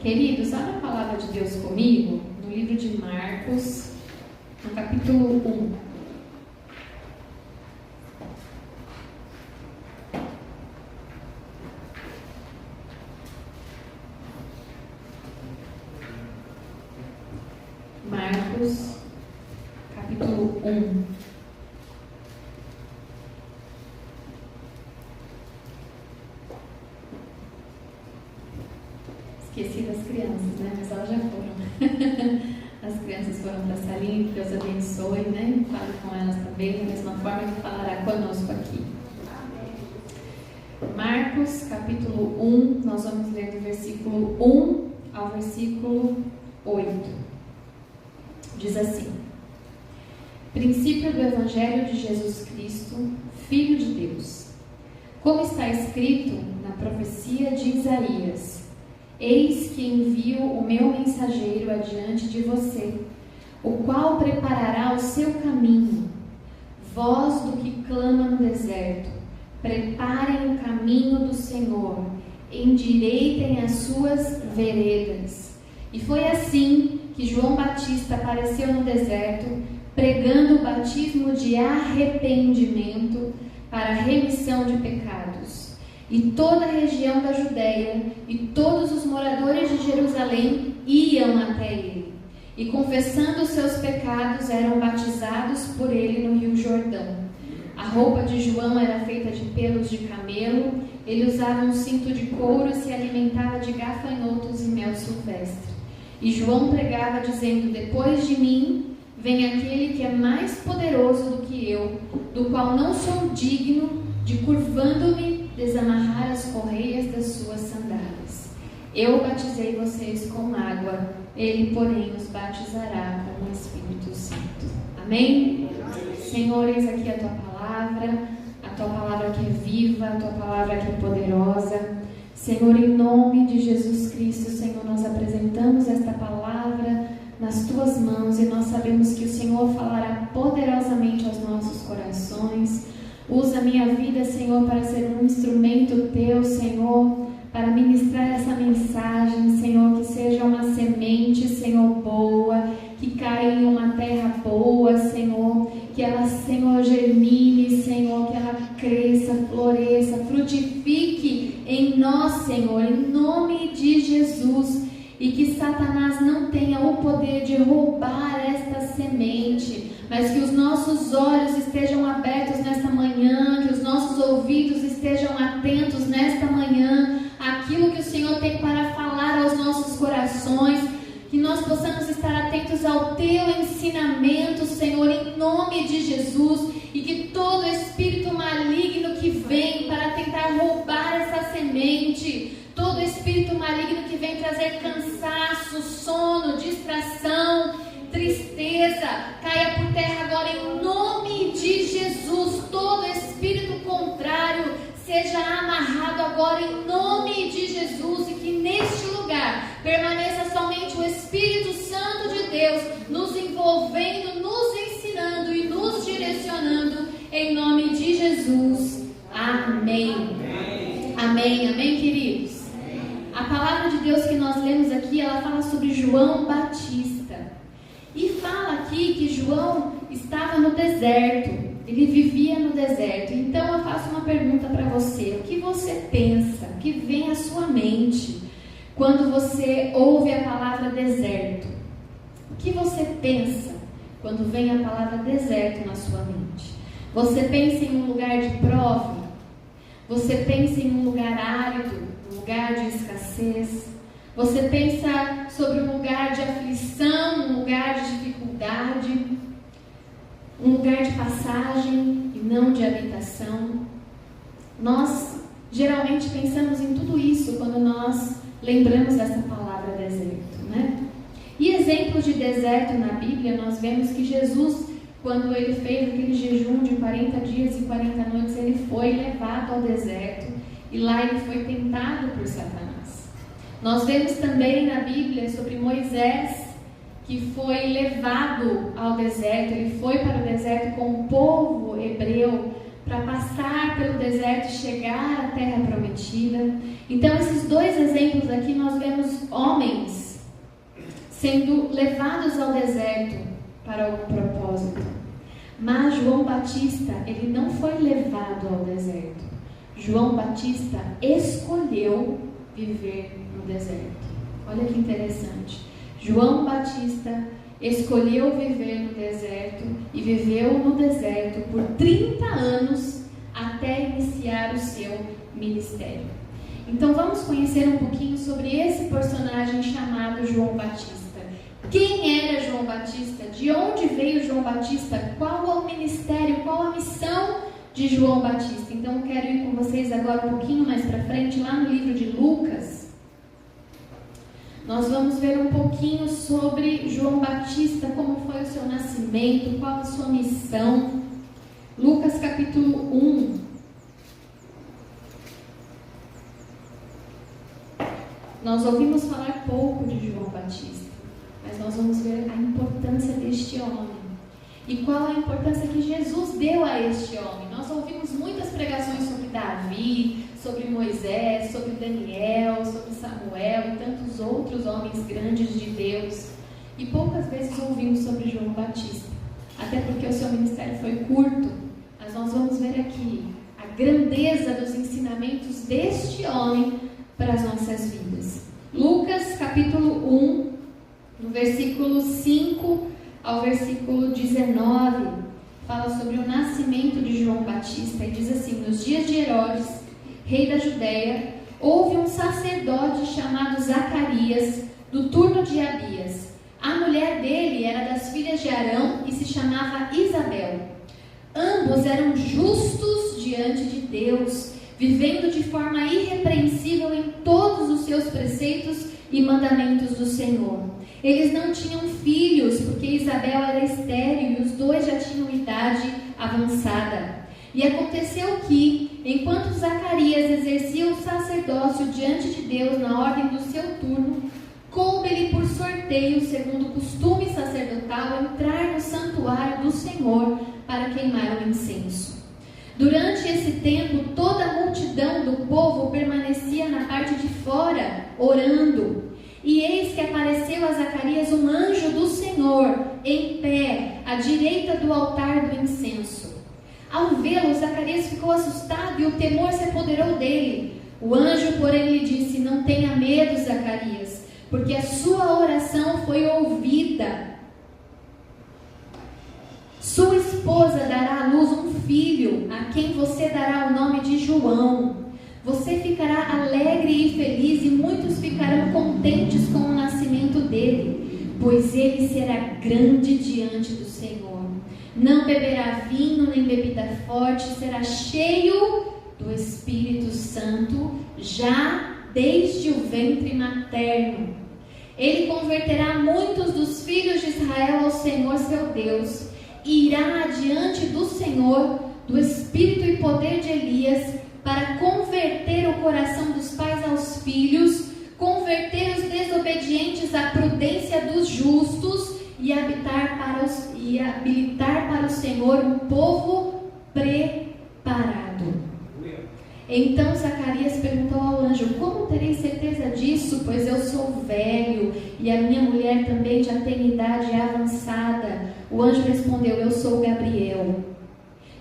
Queridos, abra a palavra de Deus comigo no livro de Marcos, no capítulo 1. Marcos, capítulo 1. Esqueci das crianças, né? Mas elas já foram. As crianças foram para a salinha, que Deus abençoe, né? Fale com elas também, da mesma forma que falará conosco aqui. Marcos, capítulo 1, nós vamos ler do versículo 1 ao versículo 8. Diz assim: Princípio do Evangelho de Jesus Cristo, Filho de Deus. Como está escrito na profecia de Isaías: Eis que envio o meu mensageiro adiante de você, o qual preparará o seu caminho. Voz do que clama no deserto: preparem o caminho do Senhor, endireitem as suas veredas. E foi assim que João Batista apareceu no deserto, pregando o batismo de arrependimento para a remissão de pecados. E toda a região da Judeia e todos os moradores de Jerusalém iam até ele, e confessando os seus pecados eram batizados por ele no Rio Jordão. A roupa de João era feita de pelos de camelo, ele usava um cinto de couro e se alimentava de gafanhotos e mel silvestre. E João pregava dizendo: Depois de mim vem aquele que é mais poderoso do que eu, do qual não sou digno de, curvando-me, desamarrar as correias das suas sandálias. Eu batizei vocês com água, ele, porém, os batizará com o Espírito Santo. Amém? Senhor, eis aqui a tua palavra que é viva, a tua palavra que é poderosa. Senhor, em nome de Jesus Cristo, Senhor, nós apresentamos esta palavra nas tuas mãos e nós sabemos que o Senhor falará poderosamente aos nossos corações. Usa a minha vida, Senhor, para ser um instrumento teu, Senhor, para ministrar essa mensagem, Senhor, que seja uma semente, Senhor, boa, que caia em uma terra boa, Senhor, que ela, Senhor, germine, Senhor, que ela cresça, floresça, frutifique em nós, Senhor, em nome de Jesus, e que Satanás não tenha o poder de roubar esta semente, mas que os nossos olhos estejam abertos nesta manhã, que os nossos ouvidos estejam atentos nesta manhã, àquilo que o Senhor tem para falar aos nossos corações, que nós possamos estar atentos ao teu ensinamento, Senhor, em nome de Jesus, e que todo espírito maligno que vem para tentar roubar essa semente, todo espírito maligno que vem trazer cansaço, sono, distração, tristeza, caia por terra agora em nome de Jesus. Todo espírito contrário seja amarrado agora em nome de Jesus, e que neste lugar permaneça somente o Espírito Santo de Deus, nos envolvendo, nos ensinando e nos direcionando em nome de Jesus. Amém. Amém, amém, queridos. A palavra de Deus que nós lemos aqui, ela fala sobre João Batista. E fala aqui que João estava no deserto, ele vivia no deserto. Então eu faço uma pergunta para você: o que você pensa, o que vem à sua mente quando você ouve a palavra deserto? O que você pensa quando vem a palavra deserto na sua mente? Você pensa em um lugar de prova? Você pensa em um lugar árido, um lugar de escassez? Você pensa sobre um lugar de aflição, um lugar de dificuldade, um lugar de passagem e não de habitação? Nós geralmente pensamos em tudo isso quando nós lembramos dessa palavra deserto, né? E exemplos de deserto na Bíblia, nós vemos que Jesus, quando ele fez aquele jejum de 40 dias e 40 noites, ele foi levado ao deserto e lá ele foi tentado por Satanás. Nós vemos também na Bíblia sobre Moisés, que foi levado ao deserto. Ele foi para o deserto com o povo hebreu para passar pelo deserto e chegar à terra prometida. Então, esses dois exemplos aqui, nós vemos homens sendo levados ao deserto para algum propósito. Mas João Batista, ele não foi levado ao deserto. João Batista escolheu viver no deserto. Olha que interessante. João Batista escolheu viver no deserto e viveu no deserto por 30 anos até iniciar o seu ministério. Então vamos conhecer um pouquinho sobre esse personagem chamado João Batista. Quem era João Batista? De onde veio João Batista? Qual é o ministério? Qual a missão de João Batista? Então eu quero ir com vocês agora um pouquinho mais para frente, lá no livro de Lucas. Nós vamos ver um pouquinho sobre João Batista, como foi o seu nascimento, qual a sua missão. Lucas capítulo 1. Nós ouvimos falar pouco de João Batista, mas nós vamos ver a importância deste homem. E qual a importância que Jesus deu a este homem. Nós ouvimos muitas pregações sobre Davi, sobre Moisés, sobre Daniel, sobre Samuel e tantos outros homens grandes de Deus. E poucas vezes ouvimos sobre João Batista, até porque o seu ministério foi curto. Mas nós vamos ver aqui a grandeza dos ensinamentos deste homem para as nossas vidas. Lucas capítulo 1, no versículo 5 ao versículo 19, fala sobre o nascimento de João Batista e diz assim: nos dias de Herodes, rei da Judéia, houve um sacerdote chamado Zacarias, do turno de Abias. A mulher dele era das filhas de Arão e se chamava Isabel. Ambos eram justos diante de Deus, vivendo de forma irrepreensível em todos os seus preceitos e mandamentos do Senhor. Eles não tinham filhos, porque Isabel era estéril e os dois já tinham idade avançada. E aconteceu que, enquanto Zacarias exercia o sacerdócio diante de Deus na ordem do seu turno, coube-lhe por sorteio, segundo o costume sacerdotal, entrar no santuário do Senhor para queimar o incenso. Durante esse tempo, toda a multidão do povo permanecia na parte de fora, orando. E eis que apareceu a Zacarias um anjo do Senhor, em pé, à direita do altar do incenso. Ao vê-lo, Zacarias ficou assustado e o temor se apoderou dele. O anjo, porém, lhe disse: não tenha medo, Zacarias, porque a sua oração foi ouvida. Sua esposa dará à luz um filho, a quem você dará o nome de João. Você ficará alegre e feliz, e muitos ficarão contentes com o nascimento dele, pois ele será grande diante do Senhor. Não beberá vinho nem bebida forte, será cheio do Espírito Santo, já desde o ventre materno. Ele converterá muitos dos filhos de Israel ao Senhor seu Deus, e irá adiante do Senhor, do espírito e poder de Elias, para converter o coração dos pais aos filhos, converter os desobedientes à prudência dos justos e habilitar para o Senhor um povo preparado. Então Zacarias perguntou ao anjo: como terei certeza disso? Pois eu sou velho e a minha mulher também já tem idade avançada. O anjo respondeu: eu sou Gabriel,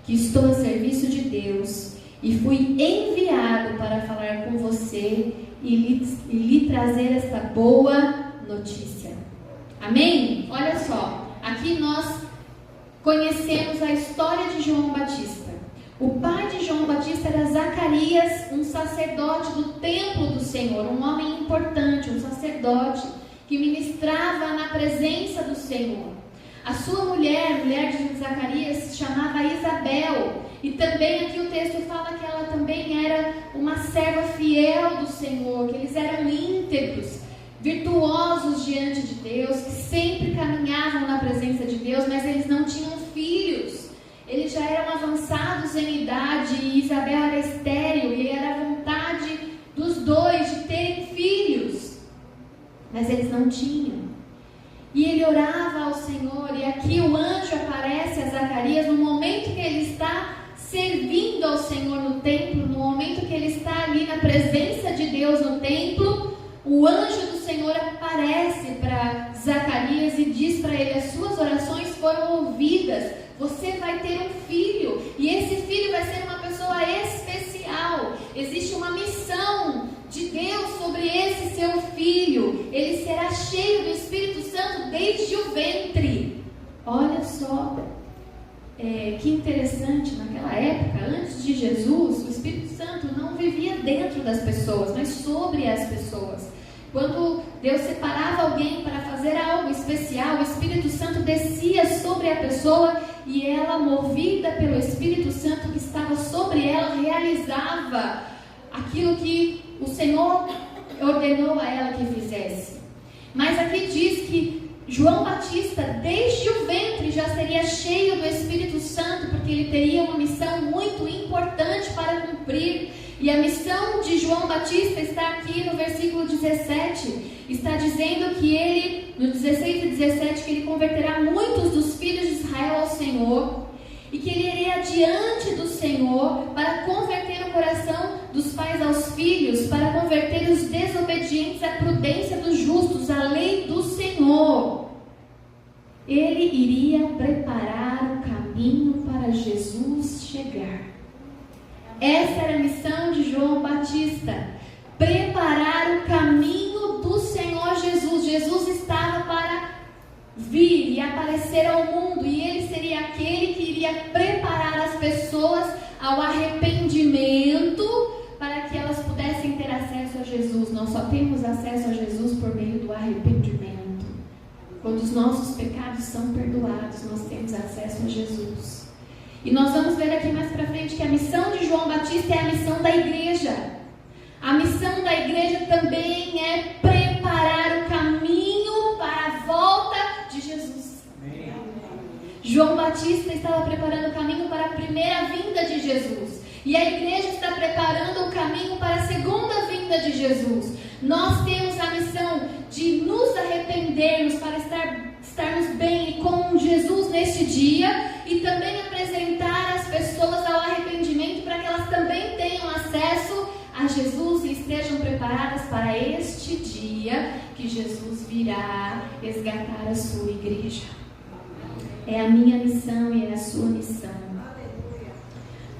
que estou a serviço de Deus, e fui enviado para falar com você e lhe trazer esta boa notícia. Amém? Olha só, aqui nós conhecemos a história de João Batista. O pai de João Batista era Zacarias, um sacerdote do templo do Senhor, um homem importante, um sacerdote que ministrava na presença do Senhor. A sua mulher de Zacarias, se chamava Isabel. E também aqui o texto fala que ela também era uma serva fiel do Senhor, que eles eram íntegros, virtuosos diante de Deus, que sempre caminhavam na presença de Deus, mas eles não tinham filhos. Eles já eram avançados em idade e Isabel era estéril, e era a vontade dos dois de terem filhos, mas eles não tinham. E ele orava ao Senhor, e aqui o anjo aparece a Zacarias no momento que ele está servindo ao Senhor no templo, no momento que ele está ali na presença de Deus no templo, o anjo do Senhor aparece para Zacarias e diz para ele: as suas orações foram ouvidas, você vai ter um filho, e esse filho vai ser uma pessoa especial. Existe uma missão de Deus sobre esse seu filho, ele será cheio do Espírito Santo desde o ventre. Olha só, que interessante, naquela época, antes de Jesus, o Espírito Santo não vivia dentro das pessoas, mas sobre as pessoas. Quando Deus separava alguém para fazer algo especial, o Espírito Santo descia sobre a pessoa e ela, movida pelo Espírito Santo que estava sobre ela, realizava aquilo que o Senhor ordenou a ela que fizesse. Mas aqui diz que João Batista, desde o ventre, já seria cheio do Espírito Santo, porque ele teria uma missão muito importante para cumprir. E a missão de João Batista está aqui no versículo 17. Está dizendo que ele, no 16 e 17, que ele converterá muitos dos filhos de Israel ao Senhor, e que ele iria diante do Senhor para converter o coração dos pais aos filhos, para converter os desobedientes à prudência dos justos, à lei do Senhor. Ele iria preparar o caminho para Jesus chegar. Essa era a missão de João Batista, preparar o caminho do Senhor Jesus. Jesus estava para vir e aparecer ao mundo, e ele seria aquele que iria preparar as pessoas ao arrependimento para que elas pudessem ter acesso a Jesus. Nós só temos acesso a Jesus por meio do arrependimento. Quando os nossos pecados são perdoados, nós temos acesso a Jesus. E nós vamos ver aqui mais para frente que a missão de João Batista é a missão da igreja. A missão da igreja também é preparar o caminho para a volta de Jesus. Amém. João Batista estava preparando o caminho para a primeira vinda de Jesus. E a igreja está preparando o caminho para a segunda vinda de Jesus. Nós temos a missão de nos arrependermos para estarmos bem e com Jesus neste dia, e também apresentar as pessoas ao arrependimento para que elas também tenham acesso a Jesus e estejam preparadas para este dia que Jesus virá resgatar a sua igreja. É a minha missão e é a sua missão.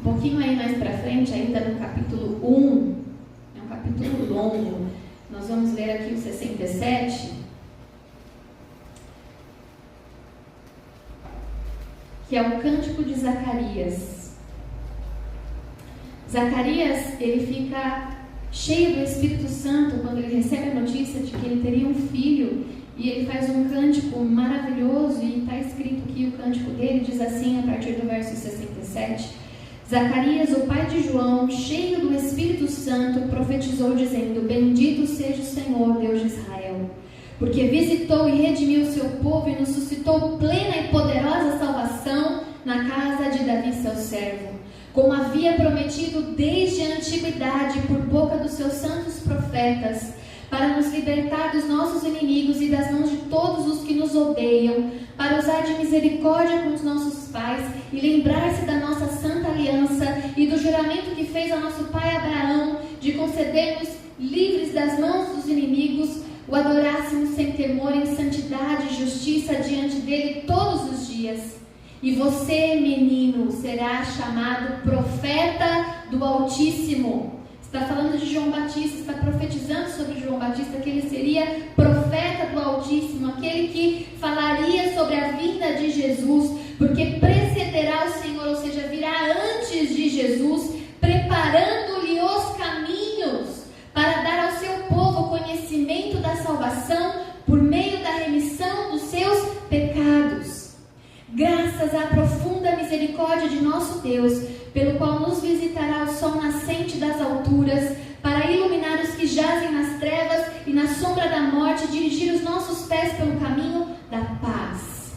Um pouquinho aí mais para frente, ainda no capítulo 1, é um capítulo longo, nós vamos ler aqui o 67, que é o cântico de Zacarias. Zacarias, ele fica cheio do Espírito Santo quando ele recebe a notícia de que ele teria um filho, e ele faz um cântico maravilhoso, e está escrito aqui o cântico dele, diz assim a partir do verso 67: Zacarias, o pai de João, cheio do Espírito Santo, profetizou dizendo: Bendito seja o Senhor, Deus de Israel, porque visitou e redimiu o seu povo e nos suscitou plena e poderosa salvação na casa de Davi, seu servo, como havia prometido desde a antiguidade por boca dos seus santos profetas, para nos libertar dos nossos inimigos e das mãos de todos os que nos odeiam, para usar de misericórdia com os nossos pais e lembrar-se da nossa santa aliança e do juramento que fez ao nosso pai Abraão, de conceder-nos, livres das mãos dos inimigos, o adorássemos sem temor, em santidade e justiça diante dele todos os dias. E você, menino, será chamado profeta do Altíssimo. Está falando de João Batista, está profetizando sobre João Batista, que ele seria profeta do Altíssimo, aquele que falaria sobre a vinda de Jesus, porque precederá o Senhor, ou seja, virá antes de Jesus, preparando-lhe os caminhos para dar ao seu povo o conhecimento da salvação por meio da remissão dos seus pecados. Graças à profunda misericórdia de nosso Deus, pelo qual nos visitará o sol nascente das alturas, para iluminar os que jazem nas trevas e na sombra da morte, e dirigir os nossos pés pelo caminho da paz.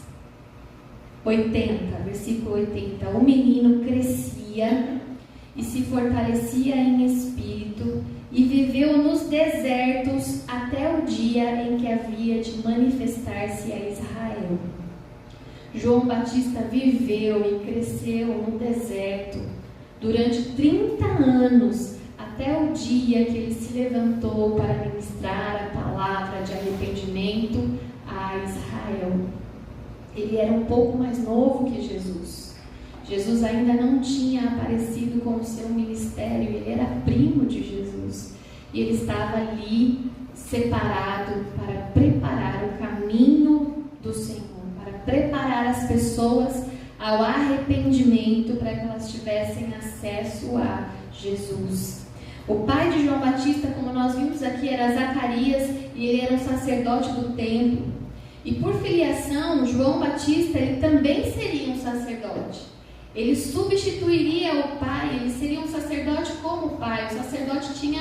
80, versículo 80. O menino crescia e se fortalecia em espírito, e viveu nos desertos até o dia em que havia de manifestar-se a Israel. João Batista viveu e cresceu no deserto durante 30 anos, até o dia que ele se levantou para ministrar a palavra de arrependimento a Israel. Ele era um pouco mais novo que Jesus. Jesus ainda não tinha aparecido com o seu ministério, ele era primo de Jesus. E ele estava ali separado para preparar o caminho do Senhor, para preparar as pessoas ao arrependimento, para que elas tivessem acesso a Jesus. O pai de João Batista, como nós vimos aqui, era Zacarias, e ele era um sacerdote do templo. E por filiação, João Batista, ele também seria um sacerdote. Ele substituiria o pai, ele seria um sacerdote como o pai. O sacerdote tinha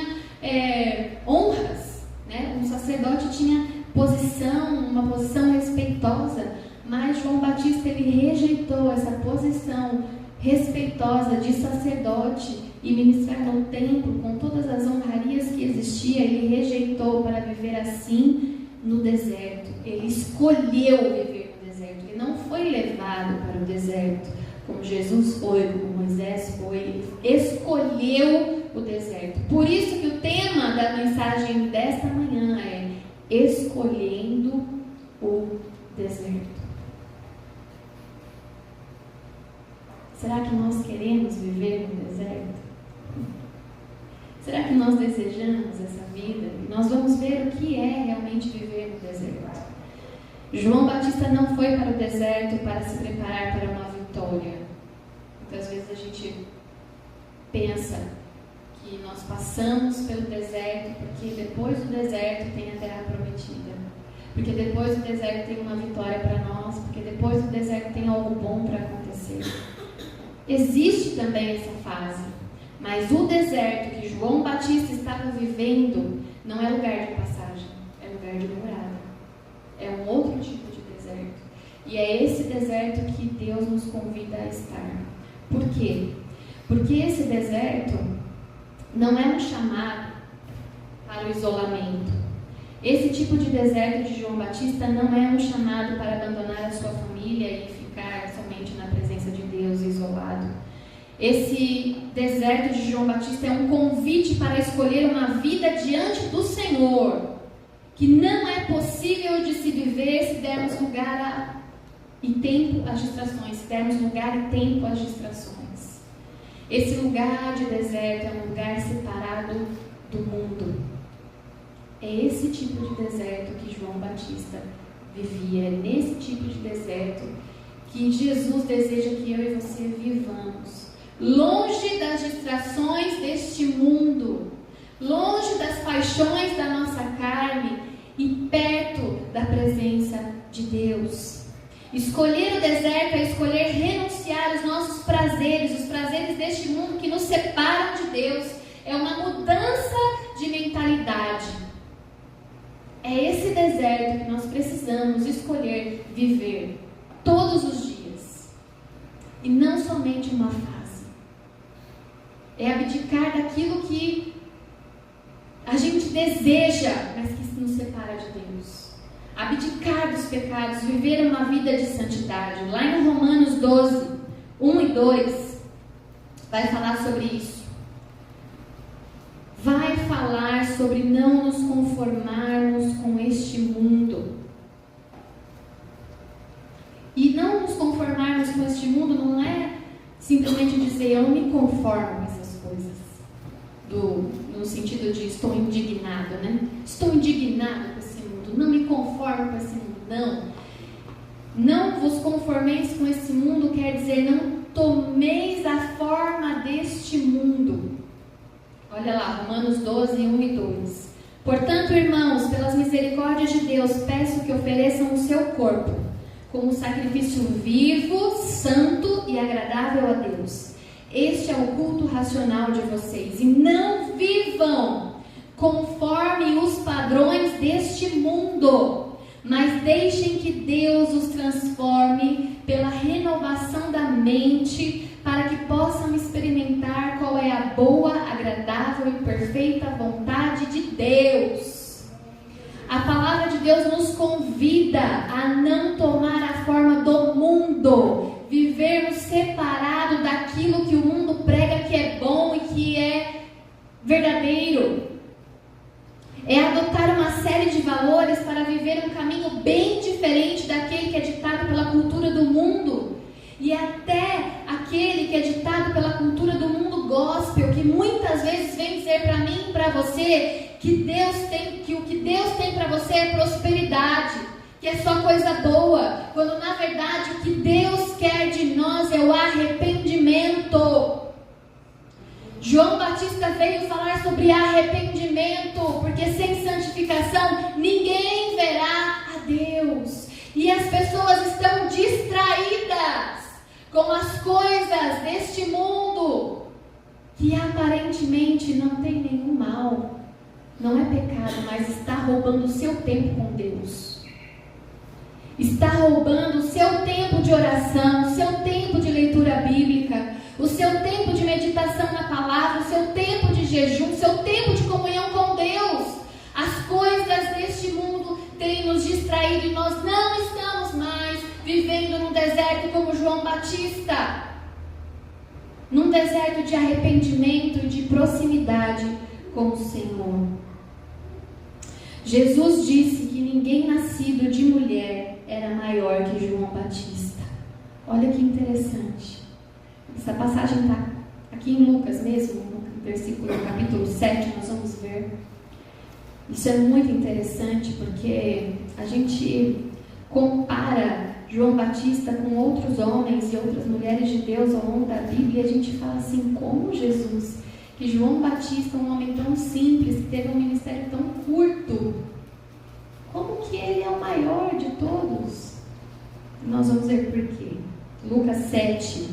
honras, né? Um sacerdote tinha uma posição respeitosa, mas João Batista, ele rejeitou essa posição respeitosa de sacerdote e ministrar no templo com todas as honrarias que existiam. Ele rejeitou para viver assim no deserto. Ele escolheu viver no deserto. Ele não foi levado para o deserto como Jesus foi, como Moisés foi. Ele escolheu o deserto. Por isso que o tema da mensagem desta manhã é escolhendo o deserto. Será que nós queremos viver no deserto? Será que nós desejamos essa vida? Nós vamos ver o que é realmente viver no deserto. João Batista não foi para o deserto para se preparar para uma vitória. Muitas vezes a gente pensa que nós passamos pelo deserto porque depois do deserto tem a terra prometida. Porque depois do deserto tem uma vitória para nós. Porque depois do deserto tem algo bom para acontecer. Existe também essa fase, mas o deserto que João Batista estava vivendo não é lugar de passagem, é lugar de morada. É um outro tipo de deserto. E é esse deserto que Deus nos convida a estar. Por quê? Porque esse deserto não é um chamado para o isolamento. Esse tipo de deserto de João Batista não é um chamado para abandonar a sua família e ficar somente na presença de Deus isolado. Esse deserto de João Batista é um convite para escolher uma vida diante do Senhor, que não é possível de se viver se dermos lugar e tempo às distrações, se dermos lugar e tempo às distrações. Esse lugar de deserto é um lugar separado do mundo. É esse tipo de deserto que João Batista vivia, é nesse tipo de deserto que Jesus deseja que eu e você vivamos, longe das distrações deste mundo, longe das paixões da nossa carne e perto da presença de Deus. Escolher o deserto é escolher renunciar aos nossos prazeres, os prazeres deste mundo que nos separam de Deus. É uma mudança de mentalidade. É esse deserto que nós precisamos escolher viver todos os dias. E não somente uma fase. É abdicar daquilo que a gente deseja, mas que nos separa de Deus. Abdicar dos pecados, viver uma vida de santidade. Lá em Romanos 12, 1 e 2, vai falar sobre isso. Vai falar sobre não nos conformarmos com este mundo. E não nos conformarmos com este mundo não é simplesmente dizer eu me conformo com essas coisas. No sentido de estou indignado, né? Estou indignado com esse mundo, não me conformo com esse mundo, não. Não vos conformeis com esse mundo quer dizer não tomeis a forma deste mundo. Olha lá, Romanos 12, 1 e 2. Portanto, irmãos, pelas misericórdias de Deus, peço que ofereçam o seu corpo como sacrifício vivo, santo e agradável a Deus. Este é o culto racional de vocês. E não vivam conforme os padrões deste mundo, mas deixem que Deus os transforme pela renovação da mente, para que possam experimentar qual é a boa, agradável e perfeita vontade de Deus. A palavra de Deus nos convida a não tomar a forma do mundo, vivermos separado daquilo que o mundo prega que verdadeiro. É adotar uma série de valores para viver um caminho bem diferente daquele que é ditado pela cultura do mundo. E até aquele que é ditado pela cultura do mundo gospel, que muitas vezes vem dizer para mim e para você que o que Deus tem para você é prosperidade, que é só coisa boa, quando na verdade o que Deus quer de nós é o arrependimento. João Batista veio falar sobre arrependimento, porque sem santificação ninguém verá a Deus. E as pessoas estão distraídas com as coisas deste mundo, que aparentemente não tem nenhum mal, não é pecado, mas está roubando o seu tempo com Deus. Está roubando o seu tempo de oração, o seu tempo de leitura bíblica, o seu tempo de meditação na palavra, o seu tempo de jejum, o seu tempo de comunhão com Deus. As coisas deste mundo têm nos distraído e nós não estamos mais vivendo num deserto como João Batista, num deserto de arrependimento e de proximidade com o Senhor. Jesus disse que ninguém nascido de mulher era maior que João Batista. Olha que interessante. Essa passagem está aqui em Lucas mesmo, no versículo, capítulo 7, nós vamos ver. Isso é muito interessante porque a gente compara João Batista com outros homens e outras mulheres de Deus ao longo da Bíblia, e a gente fala assim, como Jesus, que João Batista, um homem tão simples, que teve um ministério tão curto, como que ele é o maior de todos? Nós vamos ver por quê. Lucas 7,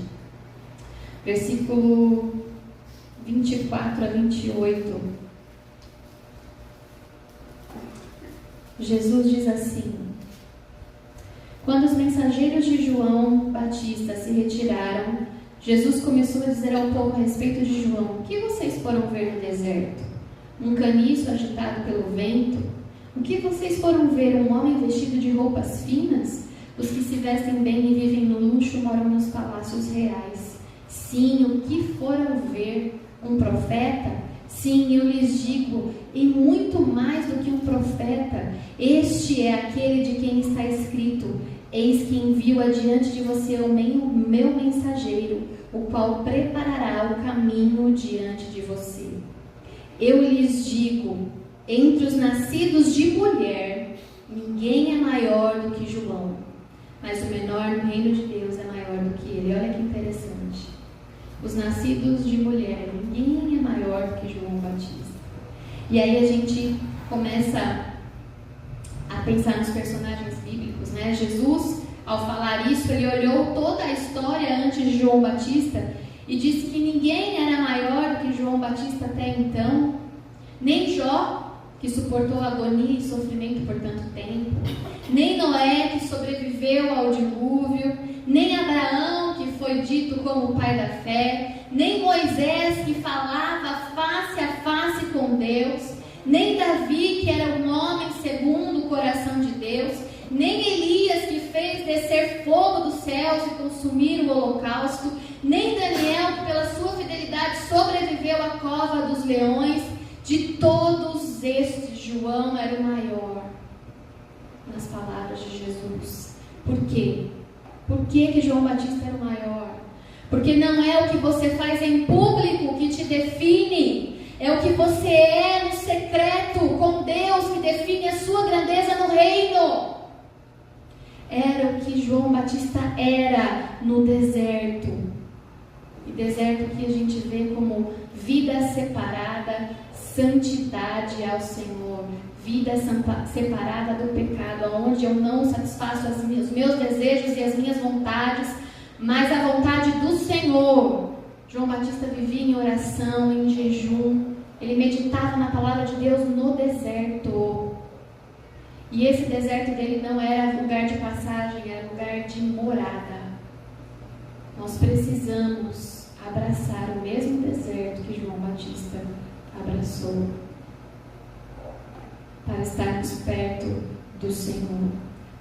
versículo 24 a 28. Jesus diz assim: quando os mensageiros de João Batista se retiraram, Jesus começou a dizer ao povo a respeito de João: o que vocês foram ver no deserto? Um caniço agitado pelo vento? O que vocês foram ver? Um homem vestido de roupas finas? Os que se vestem bem e vivem no luxo moram nos palácios reais. Sim, o que foram ver? Um profeta? Sim, eu lhes digo, e muito mais do que um profeta. Este é aquele de quem está escrito: eis que envio adiante de você o meu mensageiro, o qual preparará o caminho diante de você. Eu lhes digo, entre os nascidos de mulher, ninguém é maior do que João, mas o menor no reino de Deus é maior do que ele. Olha que interessante. Os nascidos de mulher, ninguém é maior do que João Batista. E aí a gente começa a pensar nos personagens bíblicos, né? Jesus, ao falar isso, ele olhou toda a história antes de João Batista e disse que ninguém era maior do que João Batista até então, nem Jó, que suportou agonia e sofrimento por tanto tempo, nem Noé, que sobreviveu ao dilúvio, nem Abraão, que foi dito como o pai da fé, nem Moisés, que falava face a face com Deus, nem Davi, que era um homem segundo o coração de Deus, nem Elias, que fez descer fogo dos céus e consumir o holocausto, nem Daniel, que pela sua fidelidade sobreviveu à cova dos leões. De todos estes, João era o maior, nas palavras de Jesus. Por quê? Por que João Batista era o maior? Porque não é o que você faz em público que te define, é o que você é no secreto com Deus que define a sua grandeza no reino. Era o que João Batista era no deserto. E deserto que a gente vê como vida separada, santidade ao Senhor, vida separada do pecado, onde eu não satisfaço os meus desejos e as minhas vontades, mas a vontade do Senhor. João Batista vivia em oração, em jejum, ele meditava na palavra de Deus no deserto. E esse deserto dele não era lugar de passagem, era lugar de morada. Nós precisamos abraçar o mesmo deserto que João Batista abraçou, para estarmos perto do Senhor.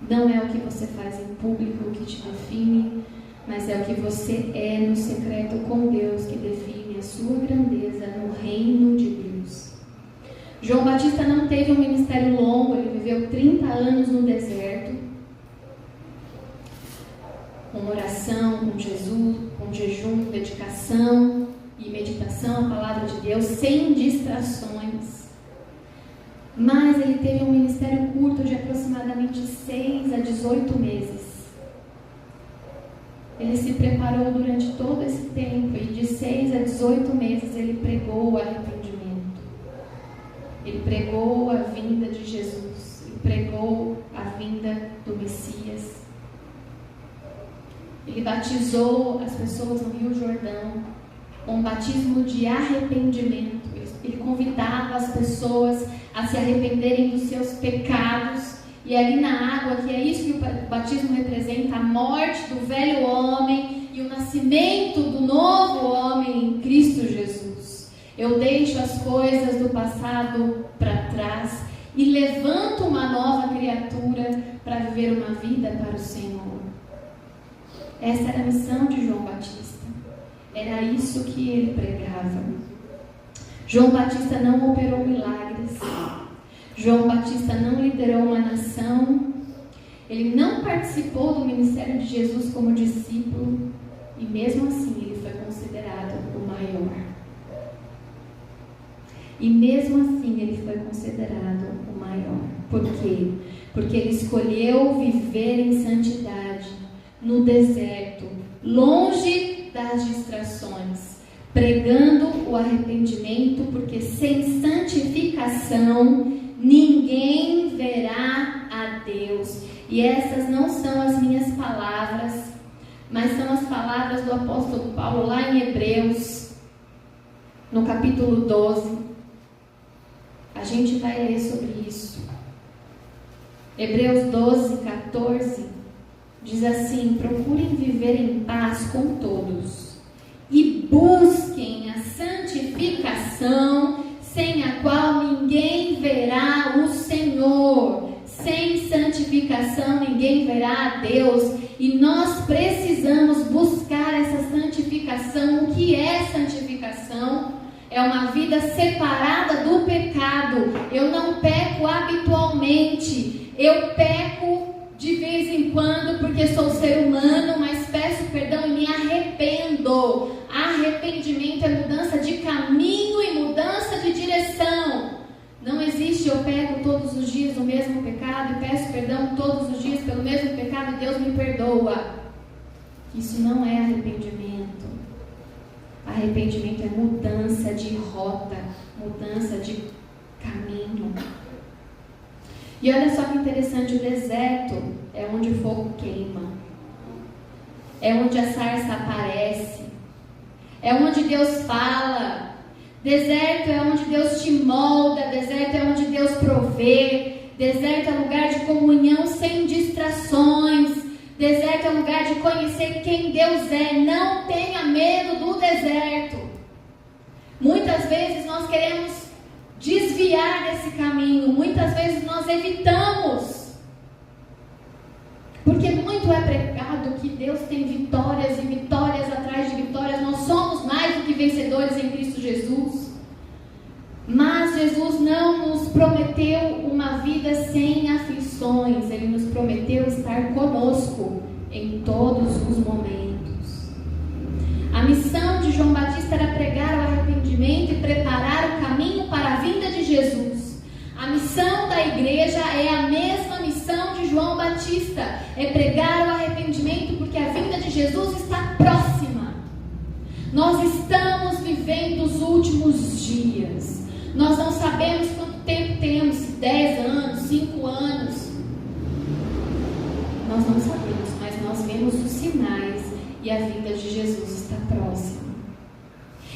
Não é o que você faz em público que te define, mas é o que você é no secreto com Deus que define a sua grandeza no reino de Deus. João Batista não teve um ministério longo, ele viveu 30 anos no deserto, com oração, com Jesus, com jejum, dedicação e meditação à palavra de Deus, sem distrações. Mas ele teve um ministério curto de aproximadamente 6 a 18 meses. Ele se preparou durante todo esse tempo e de 6 a 18 meses ele pregou o arrependimento. Ele pregou a vinda de Jesus. Ele pregou a vinda do Messias. Ele batizou as pessoas no Rio Jordão com um batismo de arrependimento. Ele convidava as pessoas a se arrependerem dos seus pecados. E ali na água, que é isso que o batismo representa, a morte do velho homem e o nascimento do novo homem em Cristo Jesus. Eu deixo as coisas do passado para trás e levanto uma nova criatura para viver uma vida para o Senhor. Essa era a missão de João Batista. Era isso que ele pregava. João Batista não operou milagres. João Batista não liderou uma nação, ele não participou do ministério de Jesus como discípulo, e mesmo assim ele foi considerado o maior. E mesmo assim ele foi considerado o maior. Por quê? Porque ele escolheu viver em santidade, no deserto, longe das distrações, pregando o arrependimento, porque sem santificação ninguém verá a Deus. E essas não são as minhas palavras, mas são as palavras do apóstolo Paulo lá em Hebreus, no capítulo 12. A gente vai ler sobre isso. Hebreus 12, 14 diz assim: procurem viver em paz com todos e busquem a santificação, sem a qual ninguém verá o Senhor. Sem santificação ninguém verá a Deus. E nós precisamos buscar essa santificação. O que é santificação? É uma vida separada do pecado. Eu não peco habitualmente. Eu peco de vez em quando porque sou ser humano, mas peço perdão e me arrependo. Arrependimento é mudança de caminho e mudança de direção. Não existe eu peco todos os dias o mesmo pecado e peço perdão todos os dias pelo mesmo pecado e Deus me perdoa. Isso não é arrependimento. Arrependimento é mudança de rota, mudança de caminho. E olha só que interessante, o deserto é onde o fogo queima, é onde a sarça aparece, é onde Deus fala. Deserto é onde Deus te molda, deserto é onde Deus provê, deserto é lugar de comunhão sem distrações, deserto é lugar de conhecer quem Deus é. Não tenha medo do deserto. Muitas vezes nós queremos desviar desse caminho, muitas vezes nós evitamos, porque muito é pregado que Deus tem vitórias e vitórias atrás de vitórias. Nós somos mais do que vencedores em Cristo Jesus, mas Jesus não nos prometeu uma vida sem aflições. Ele nos prometeu estar conosco em todos os momentos. A missão de João Batista era pregar o arrependimento e preparar o caminho para a vinda de Jesus. A missão da igreja é a mesma missão de João Batista, é pregar o arrependimento, porque a vinda de Jesus está próxima. Nós estamos vivendo os últimos dias. Nós não sabemos quanto tempo temos, 10 anos, 5 anos. Nós não sabemos, mas nós vemos os sinais e a vinda de Jesus está próxima.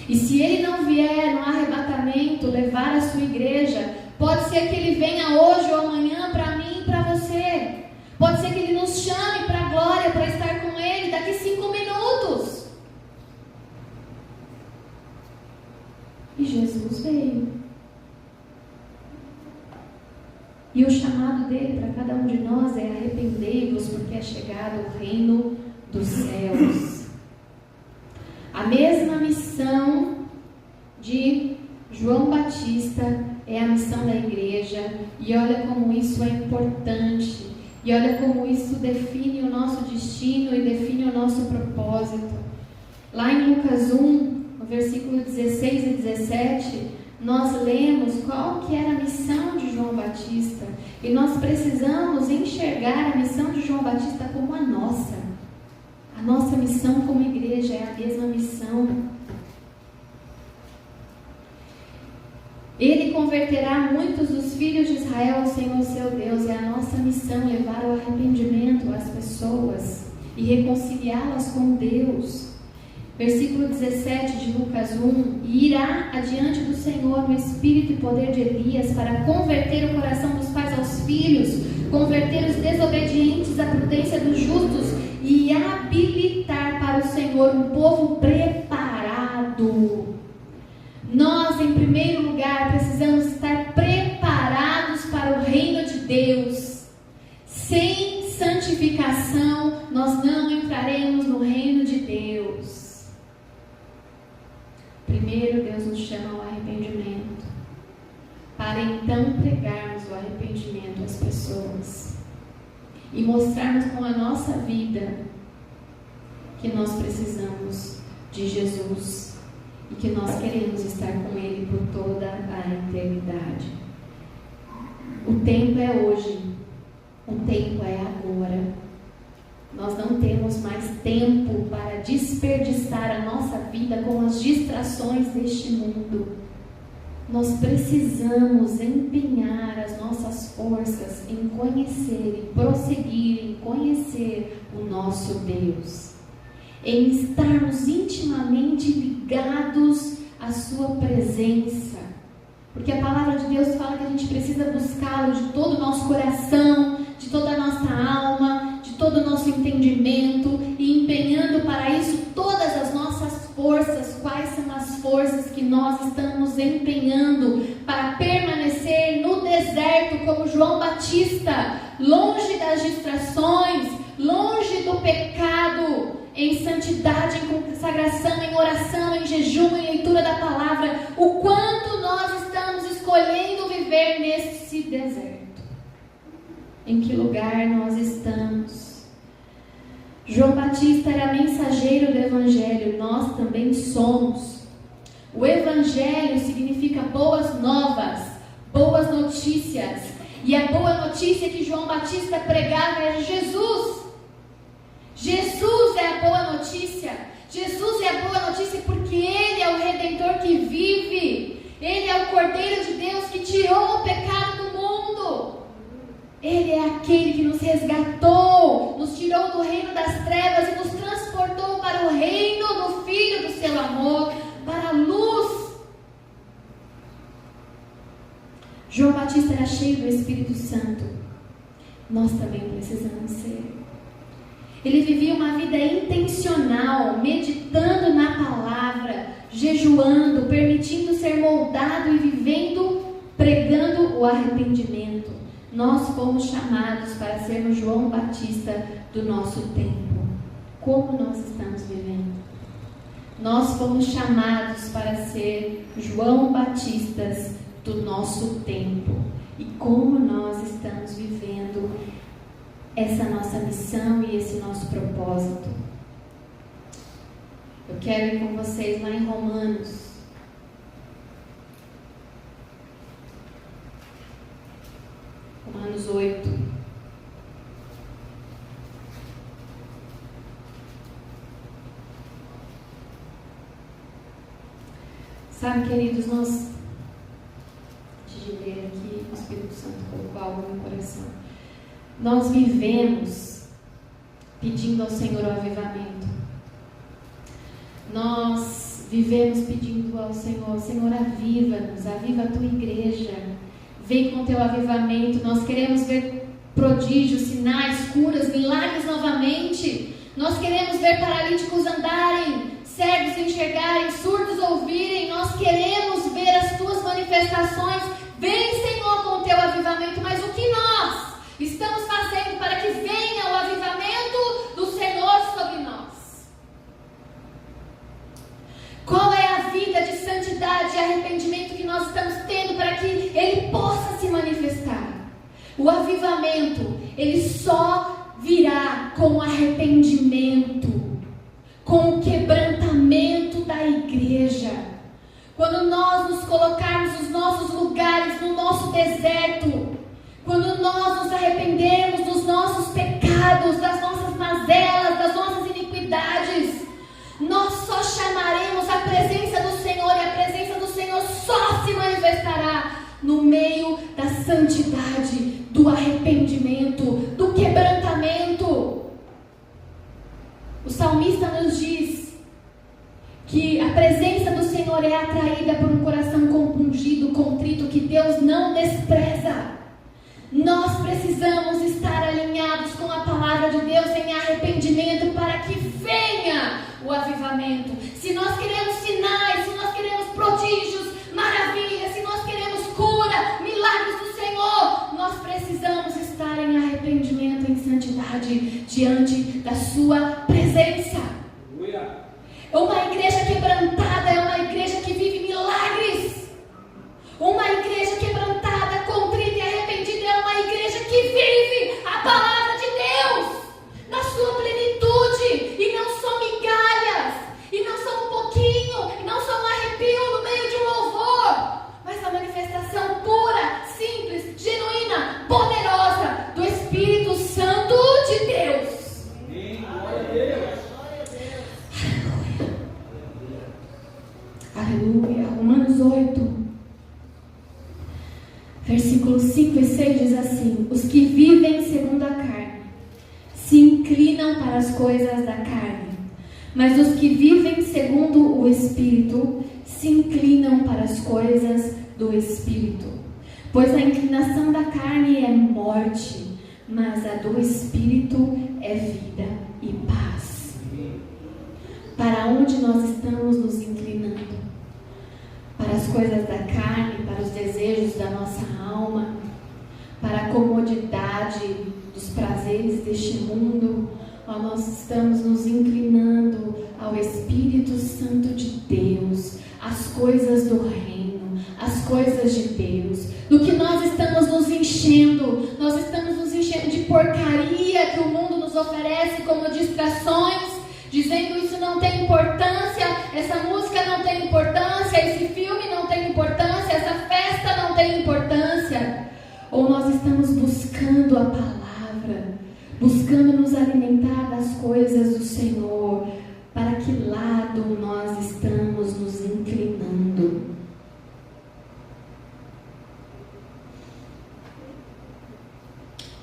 E se ele não vier no arrebatamento levar a sua igreja, pode ser que ele venha hoje ou amanhã para mim e para você. Pode ser que ele nos chame para a glória, para estar com ele daqui 5 minutos. E Jesus veio. E o chamado dele para cada um de nós é: arrependei-vos, porque é chegado o reino dos céus. A mesma missão de João Batista é a missão da igreja, e olha como isso é importante, e olha como isso define o nosso destino e define o nosso propósito. Lá em Lucas 1, no versículo 16 e 17, nós lemos qual que era a missão de João Batista, e nós precisamos enxergar a missão de João Batista como a nossa. A nossa missão como igreja é a mesma missão. Ele converterá muitos dos filhos de Israel ao Senhor seu Deus. É a nossa missão levar o arrependimento às pessoas e reconciliá-las com Deus. Versículo 17 de Lucas 1: E irá adiante do Senhor no espírito e poder de Elias, para converter o coração dos pais aos filhos, converter os desobedientes à prudência dos justos e habilitar para o Senhor um povo preparado. Nós, em primeiro lugar, precisamos estar preparados para o reino de Deus. Sem santificação, nós não entraremos no reino de Deus. Primeiro, Deus nos chama ao arrependimento, para então pregarmos o arrependimento às pessoas e mostrarmos com a nossa vida que nós precisamos de Jesus e que nós queremos estar com Ele por toda a eternidade. O tempo é hoje, o tempo é agora. Nós não temos mais tempo para desperdiçar a nossa vida com as distrações deste mundo. Nós precisamos empenhar as nossas forças em conhecer e prosseguir em conhecer o nosso Deus, em estarmos intimamente ligados à sua presença, porque a palavra de Deus fala que a gente precisa buscá-lo de todo o nosso coração, de toda a nossa alma, de todo o nosso entendimento, e empenhando para isso todas as nossas forças. Quais são as forças que nós estamos empenhando para permanecer no deserto como João Batista, longe das distrações, longe do pecado, em santidade, em consagração, em oração, em jejum, em leitura da palavra? O quanto nós estamos escolhendo viver nesse deserto? Em que lugar nós estamos? João Batista era mensageiro do Evangelho, nós também somos. O Evangelho significa boas novas, boas notícias, e a boa notícia que João Batista pregava era Jesus. Jesus é a boa notícia. Jesus é a boa notícia porque Ele é o Redentor que vive. Ele é o Cordeiro de Deus que tirou o pecado do mundo. Ele é aquele que nos resgatou, nos tirou do reino das trevas e nos transportou para o reino do Filho do seu amor, para a luz. João Batista era cheio do Espírito Santo. Nós também precisamos ser. Ele vivia uma vida intencional, meditando na palavra, jejuando, permitindo ser moldado e vivendo, pregando o arrependimento. Nós fomos chamados para sermos João Batista do nosso tempo. Como nós estamos vivendo? Nós fomos chamados para ser João Batistas do nosso tempo. E como nós estamos vivendo essa nossa missão e esse nosso propósito? Eu quero ir com vocês lá em Romanos. Romanos 8. Sabe, queridos, nós, antes de ler aqui, o Espírito Santo colocou algo no meu coração. Nós vivemos pedindo ao Senhor o avivamento. Nós vivemos pedindo ao Senhor: Senhor, aviva-nos, aviva a tua igreja. Vem com o teu avivamento. Nós queremos ver prodígios, sinais, curas, milagres novamente. Nós queremos ver paralíticos andarem, cegos enxergarem, surdos ouvirem. Nós queremos ver as tuas manifestações. Vem, Senhor, com o teu avivamento. Mas o que nós estamos fazendo para que venha o avivamento do Senhor sobre nós? avivamento, ele só virá com arrependimento, com o quebrantamento da igreja. Quando nós nos colocarmos nos nossos lugares, no nosso deserto, quando nós nos arrependermos dos nossos pecados, das nossas mazelas, das nossas iniquidades, nós só chamaremos a presença do Senhor, e a presença do Senhor só se manifestará no meio da santidade, do arrependimento, do quebrantamento. O salmista nos diz que a presença do Senhor é atraída por um coração compungido, contrito, que Deus não despreza. Nós precisamos estar alinhados com a palavra de Deus em arrependimento para que venha o avivamento. Se nós queremos sinais, se nós queremos prodígios, maravilhas, se nós queremos cura, milagres do Senhor, nós precisamos estar em arrependimento, em santidade, diante da sua presença. Uma igreja quebrantada é uma igreja que vive milagres. Uma igreja quebrantada, contrita e arrependida é uma igreja que vive a palavra de Deus na sua plenitude, e não são migalhas, e não são um pouquinho, e não são um arrepio no meio de um louvor, mas a manifestação pura, simples, genuína, poderosa do Espírito Santo de Deus. Amém. Glória a Deus. Aleluia. Romanos 8, versículos 5 e 6 diz assim: os que vivem segundo a carne se inclinam para as coisas da carne, mas os que vivem segundo o Espírito se inclinam para as coisas do Espírito. Pois a inclinação da carne é morte, mas a do Espírito é vida e paz. Para onde nós estamos nos inclinando? Para as coisas da carne, para os desejos da nossa alma, para a comodidade dos prazeres deste mundo, ou nós estamos nos inclinando ao Espírito Santo de Deus, às coisas do reino, às coisas de Deus? Do que nós estamos nos enchendo? Nós estamos nos enchendo de porcaria que o mundo nos oferece como distrações, dizendo isso não tem importância, essa música não tem importância, esse filme não tem importância, essa festa não tem importância? Ou nós estamos buscando a palavra, buscando nos alimentar das coisas do Senhor? Para que lado nós estamos nos inclinando?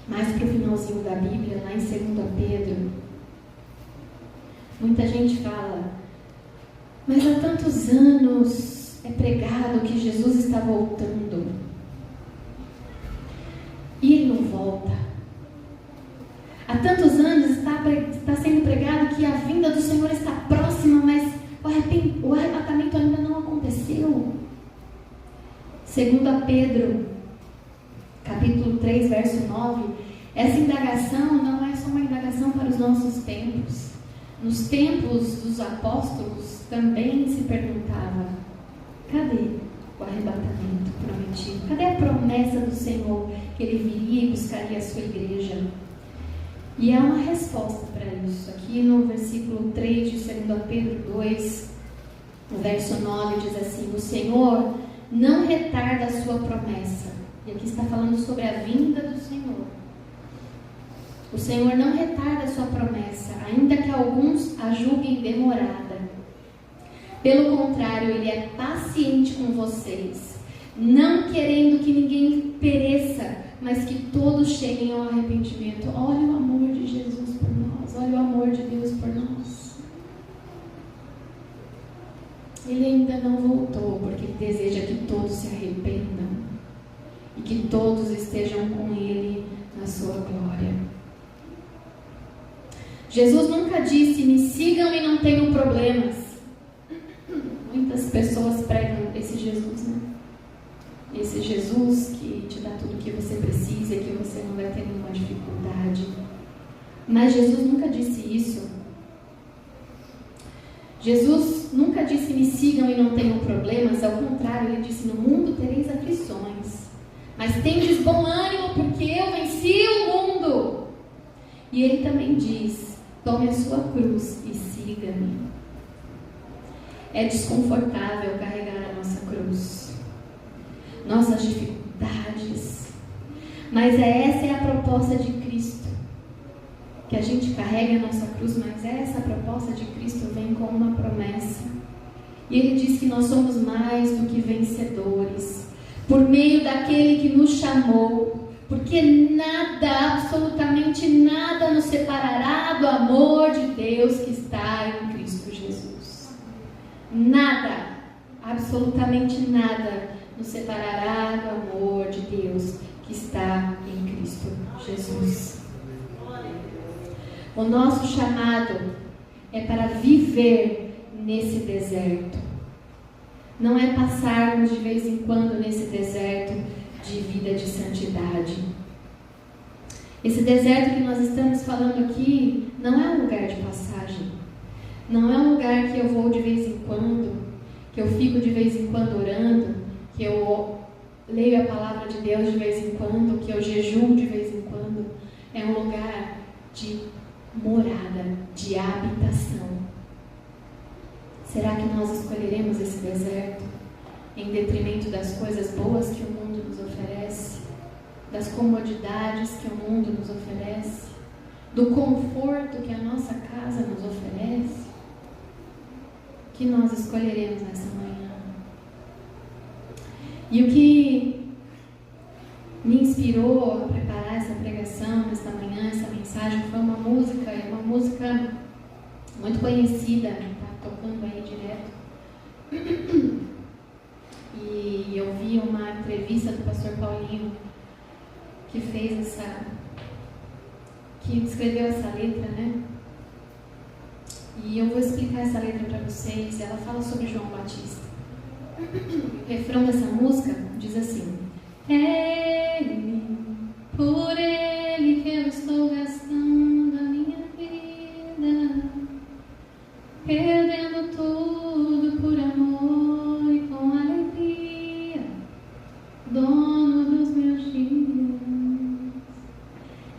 Mais para o finalzinho da Bíblia, lá em 2 Pedro, muita gente fala: mas há tantos anos é pregado que Jesus está voltando, e Ele não volta. Há tantos anos está sendo pregado que a vinda do Senhor está próxima, mas o arrebatamento ainda não aconteceu. 2 Pedro, capítulo 3, verso 9, essa indagação não é só uma indagação para os nossos tempos. Nos tempos dos apóstolos também se perguntava: cadê o arrebatamento prometido? Cadê a promessa do Senhor que Ele viria e buscaria a sua igreja? E há uma resposta para isso. Aqui no versículo 3 de 2 Pedro 2, no verso 9, diz assim: o Senhor não retarda a sua promessa. E aqui está falando sobre a vinda do Senhor. O Senhor não retarda a sua promessa, ainda que alguns a julguem demorada. Pelo contrário, Ele é paciente com vocês, não querendo que ninguém pereça, mas que todos cheguem ao arrependimento. Olha o amor de Jesus por nós, olha o amor de Deus por nós. Ele ainda não voltou, porque Ele deseja que todos se arrependam e que todos estejam com Ele na sua glória. Jesus nunca disse: me sigam e não tenham problemas. Muitas pessoas pregam esse Jesus, né? Esse Jesus que te dá tudo o que você precisa e que você não vai ter nenhuma dificuldade. Mas Jesus nunca disse isso. Jesus nunca disse: me sigam e não tenham problemas. Ao contrário, Ele disse: no mundo tereis aflições, mas tendes bom ânimo, porque eu venci o mundo. E ele também diz: tome a sua cruz e siga-me. É desconfortável carregar a nossa cruz, nossas dificuldades, mas essa é a proposta de Cristo, que a gente carregue a nossa cruz, mas essa proposta de Cristo vem com uma promessa. E ele diz que nós somos mais do que vencedores, por meio daquele que nos chamou, porque nada, absolutamente nada nos separará do amor de Deus que está em Cristo Jesus. Nada, absolutamente nada nos separará do amor de Deus que está em Cristo Jesus. O nosso chamado é para viver nesse deserto. Não é passarmos de vez em quando nesse deserto de vida de santidade. Esse deserto que nós estamos falando aqui não é um lugar de passagem. Não é um lugar que eu vou de vez em quando, que eu fico de vez em quando orando, que eu leio a palavra de Deus de vez em quando, que eu jejuo de vez em quando. É um lugar de morada, de habitação. Será que nós escolheremos esse deserto em detrimento das coisas boas que o mundo nos oferece, das comodidades que o mundo nos oferece, do conforto que a nossa casa nos oferece? O que nós escolheremos nessa manhã? E o que me inspirou a preparar essa pregação nesta manhã, essa mensagem, foi uma música muito conhecida, está tocando aí direto. E eu vi uma entrevista do pastor Paulinho, que escreveu essa letra, né? E eu vou explicar essa letra para vocês. Ela fala sobre João Batista. O refrão dessa música diz assim: é por ele que eu estou gastando a minha vida, perdendo tudo por amor e com alegria, dono dos meus dias.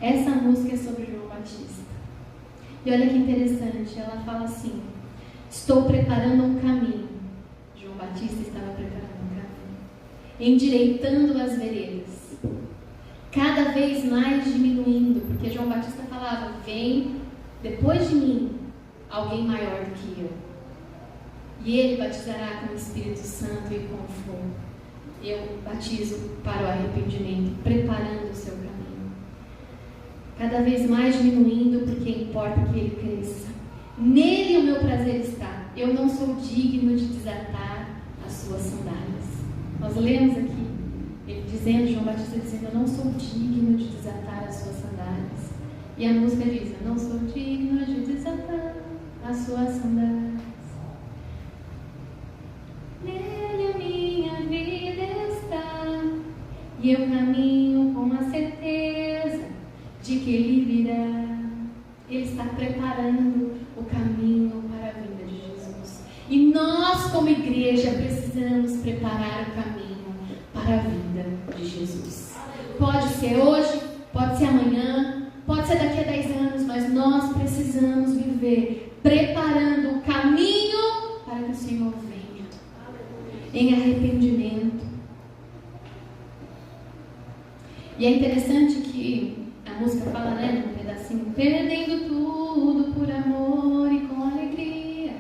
Essa música é sobre João Batista. E olha que interessante, ela fala assim: estou preparando um caminho. João Batista estava preparando um caminho, endireitando as veredas, cada vez mais diminuindo, porque João Batista falava: vem depois de mim alguém maior do que eu, e ele batizará com o Espírito Santo e com fogo. Eu batizo para o arrependimento, preparando o seu caminho, cada vez mais diminuindo, porque importa que ele cresça. Nele o meu prazer está. Eu não sou digno de desatar as suas sandálias. Nós lemos aqui, ele dizendo, João Batista dizendo: eu não sou digno de desatar as suas sandálias. E a música diz: eu não sou digno de desatar as suas sandálias. Nele a minha vida está, e eu caminho com a certeza de que ele virá. Ele está preparando o caminho para a vinda de Jesus. E nós, como igreja, precisamos preparar o caminho para a vinda de Jesus. Pode ser hoje, pode ser amanhã, pode ser daqui a 10 anos, mas nós precisamos viver preparando o caminho para que o Senhor venha em arrependimento. E é interessante que a música fala, né, num pedacinho: perdendo tudo por amor e com alegria.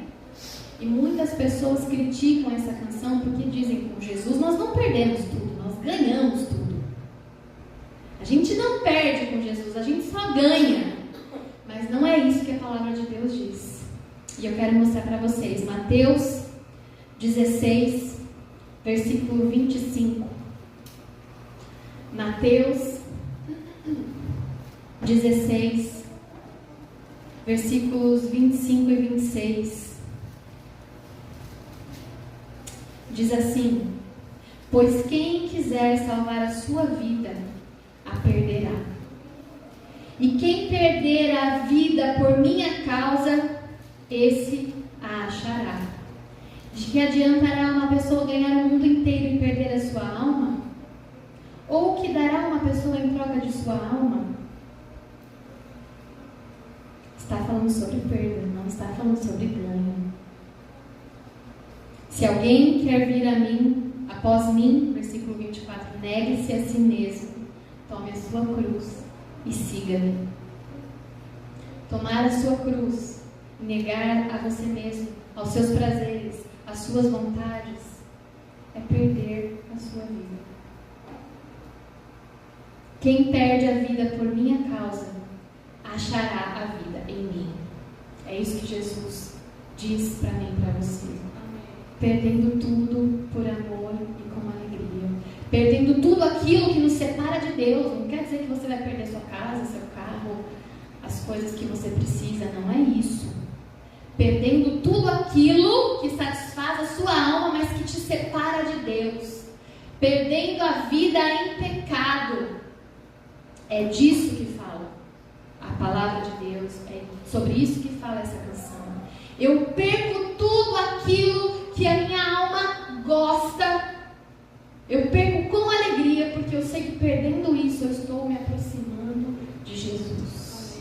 E muitas pessoas criticam essa canção porque dizem que com Jesus nós não perdemos tudo, nós ganhamos tudo. A gente não perde com Jesus, a gente só ganha. Mas não é isso que a palavra de Deus diz. E eu quero mostrar para vocês Mateus 16, versículo 25. Mateus 16, versículos 25 e 26. Diz assim: pois quem quiser salvar a sua vida, a perderá. E quem perder a vida por minha causa, esse a achará. De que adiantará uma pessoa ganhar o mundo inteiro e perder a sua alma? Ou o que dará uma pessoa em troca de sua alma? Está falando sobre perda, não está falando sobre ganho. Se alguém quer vir a mim, após mim, versículo 24, negue-se a si mesmo, tome a sua cruz e siga-me. Tomar a sua cruz, negar a você mesmo, aos seus prazeres, às suas vontades, é perder a sua vida. Quem perde a vida por minha causa, achará a vida em mim. É isso que Jesus diz para mim e para você. Perdendo tudo por amor e com alegria. Perdendo tudo aquilo que nos separa de Deus. Não quer dizer que você vai perder sua casa, seu carro, as coisas que você precisa. Não é isso. Perdendo tudo aquilo que satisfaz a sua alma, mas que te separa de Deus. Perdendo a vida em pecado. É disso que fala a palavra de Deus. É sobre isso que fala essa canção. Eu perco tudo aquilo que a minha alma gosta. Eu perco com alegria, porque eu sei que perdendo isso eu estou me aproximando de Jesus.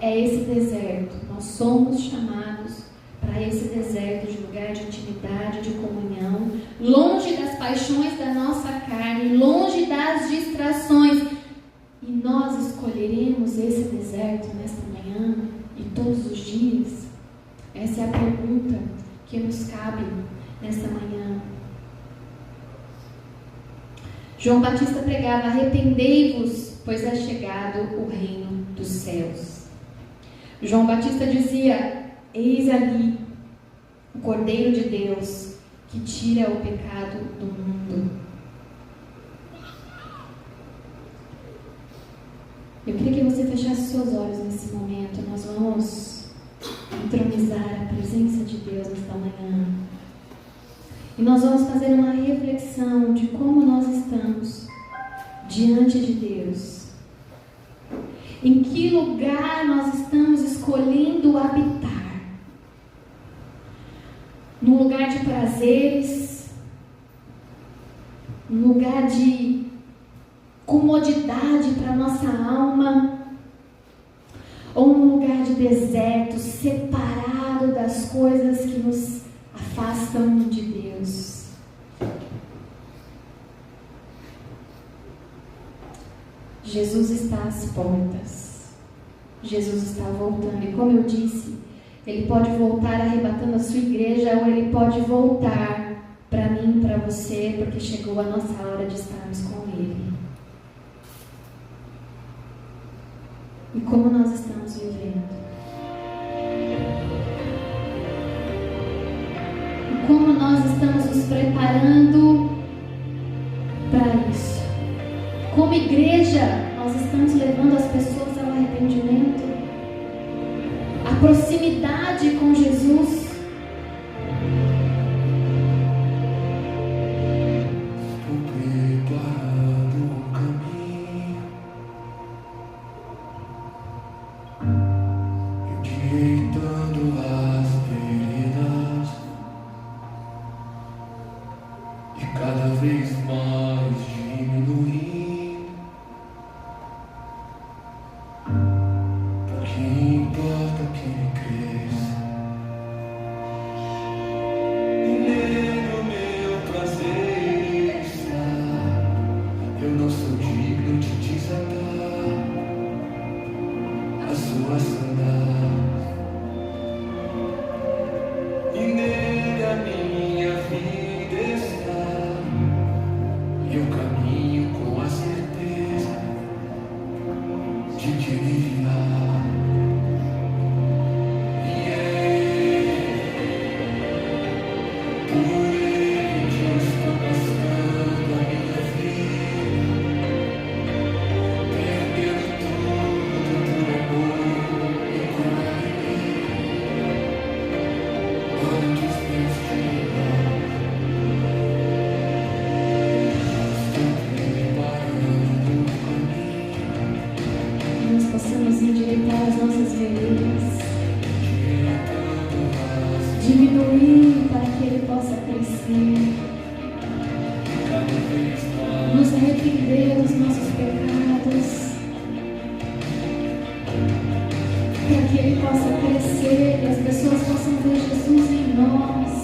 É esse deserto. Nós somos chamados para esse deserto de lugar de intimidade, de comunhão, longe das paixões da nossa carne, longe das distrações. E nós escolheremos esse deserto nesta manhã e todos os dias? Essa é a pergunta que nos cabe nesta manhã. João Batista pregava: arrependei-vos, pois é chegado o reino dos céus. João Batista dizia: eis ali o Cordeiro de Deus que tira o pecado do mundo. Eu queria que você fechasse seus olhos nesse momento. Nós vamos entronizar a presença de Deus nesta manhã. E nós vamos fazer uma reflexão de como nós estamos diante de Deus. Em que lugar nós estamos escolhendo habitar? Num lugar de prazeres? Num lugar de comodidade para a nossa alma? Ou num lugar de deserto, separado das coisas que nos afastam de Deus? Jesus está às portas. Jesus está voltando. E como eu disse, Ele pode voltar arrebatando a sua igreja, ou Ele pode voltar para mim e para você, porque chegou a nossa hora de estarmos com Ele. E como nós estamos vivendo? E como nós estamos nos preparando para isso? Como igreja, nós estamos levando as pessoas ao arrependimento? A proximidade com Jesus? Diminuir para que Ele possa crescer, nos arrepender dos nossos pecados, para que Ele possa crescer e as pessoas possam ver Jesus em nós.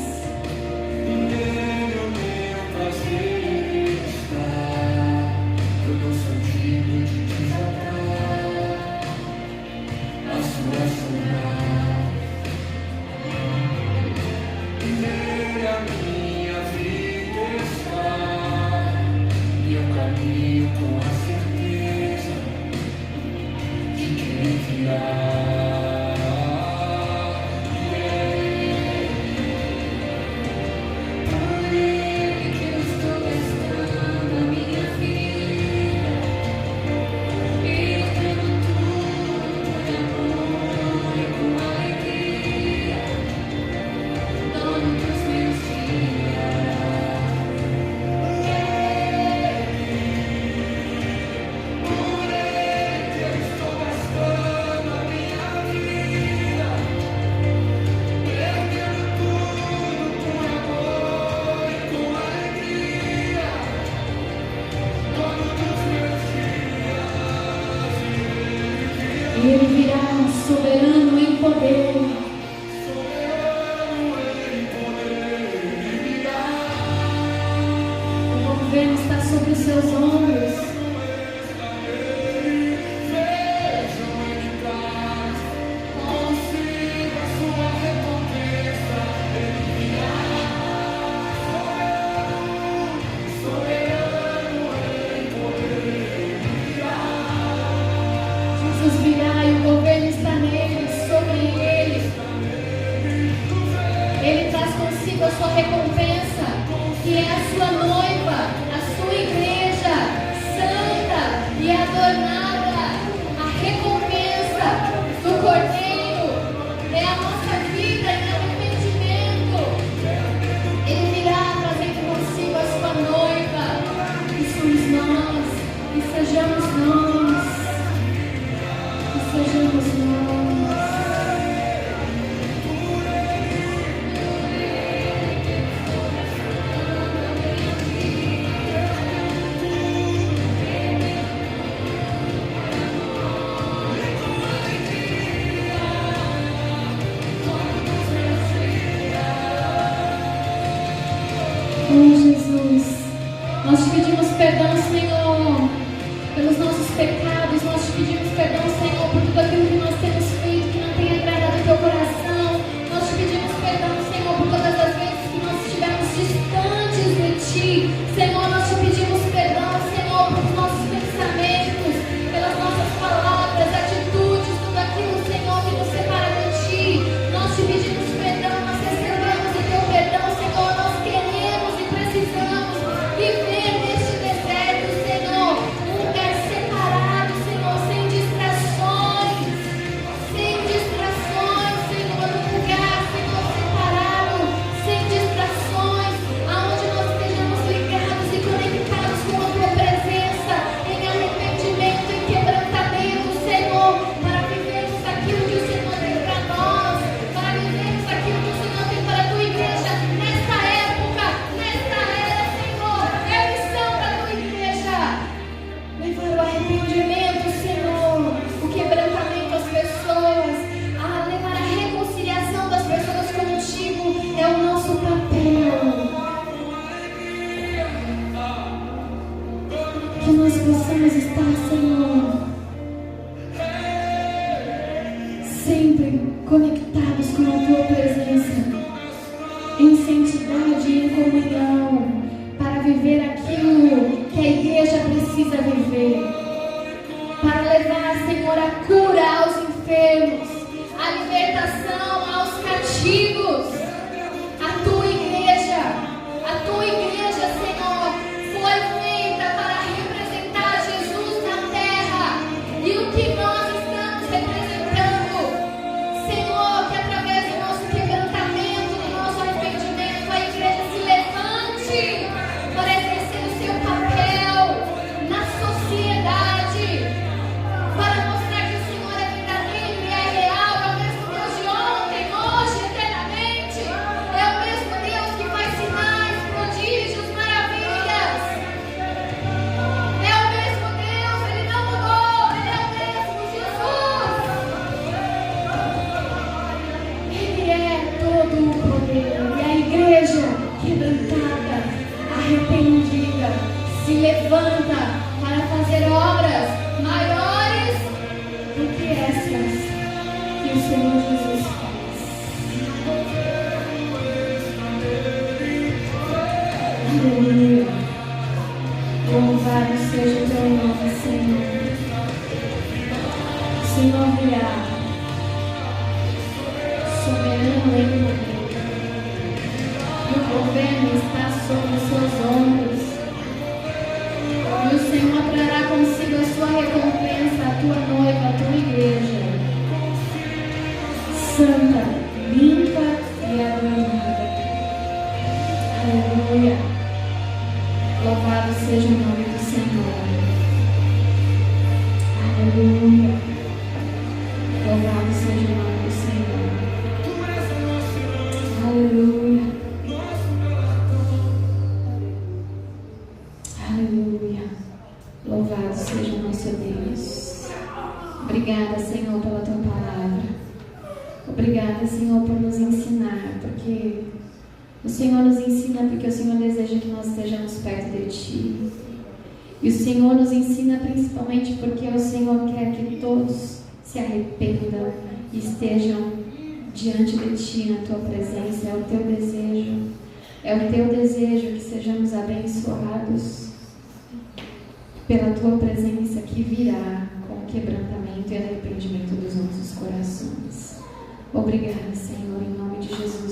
Ele virá soberano em poder. O governo está sobre os seus ombros. Jesus virá e o governo está nele, sobre ele. Ele traz consigo a sua recompensa, que é a sua noiva, a sua igreja, santa e adornada. A recompensa do Cordeiro é a nossa vida em arrependimento. Ele virá trazendo consigo a sua noiva, que somos nós, que sejamos nós. Sejamos nós. Oh Jesus, nós te pedimos perdão, Senhor, pelos nossos pecados. Nós te pedimos perdão, Senhor, por tudo aquilo que nós temos feito que não tem agradado o teu coração. Nós te pedimos perdão, Senhor, por todas as vezes que nós estivemos distantes de ti. Senhor, nós te pedimos perdão, Senhor, pelos nossos pensamentos, pelas nossas palavras, atitudes, tudo aquilo, Senhor, que nos separa de ti. Nós te pedimos perdão, nós recebemos o teu perdão, Senhor. Nós queremos e precisamos viver neste deserto, Senhor, um lugar separado, Senhor, sem distrações, Senhor, um lugar, Senhor, separado, sem distrações, aonde nós estejamos ligados e conectados com a tua presença, em arrependimento, em quebrantamento, Senhor, para vivermos aquilo que o Senhor tem para nós, para vivermos aquilo que o Senhor tem para a tua igreja, nesta época, nesta era, Senhor. É a missão da tua igreja. Levar o arrependimento, Senhor, o quebrantamento às pessoas, a levar a reconciliação das pessoas contigo, é o nosso papel. Que nós possamos estar, Senhor, sempre conectados com a tua presença, em santidade e em comunhão, para viver aquilo que a igreja precisa viver, para levar, Senhor, a cura aos enfermos, a libertação aos cativos. A tua igreja, Senhor, foi feita para representar Jesus na terra, e o que nós estamos representando, Senhor, que através do nosso quebrantamento, do nosso arrependimento, a igreja se levante para exercer o seu papel na sociedade, para mostrar que o Senhor é verdadeiro e é real, é o mesmo Deus de ontem, o Senhor Jesus faz. Aleluia. Louvado seja o teu nome, Senhor. O Senhor virá, soberano em poder. E o governo está sobre os seus ombros. E o Senhor trará consigo a sua recompensa, a tua noiva, a tua igreja. Santa, limpa e adorada. Aleluia. Louvado seja o nome do Senhor. Aleluia. Louvado seja o nome do Senhor. Aleluia. Aleluia. Louvado seja o nosso Deus. Obrigada, Senhor, pela tua palavra. Obrigada, Senhor, por nos ensinar, porque o Senhor nos ensina porque o Senhor deseja que nós estejamos perto de Ti. E o Senhor nos ensina principalmente porque o Senhor quer que todos se arrependam e estejam diante de Ti, na Tua presença. É o Teu desejo. É o Teu desejo que sejamos abençoados pela Tua presença que virá com o quebrantamento e arrependimento dos nossos corações. Obrigada, Senhor, em nome de Jesus.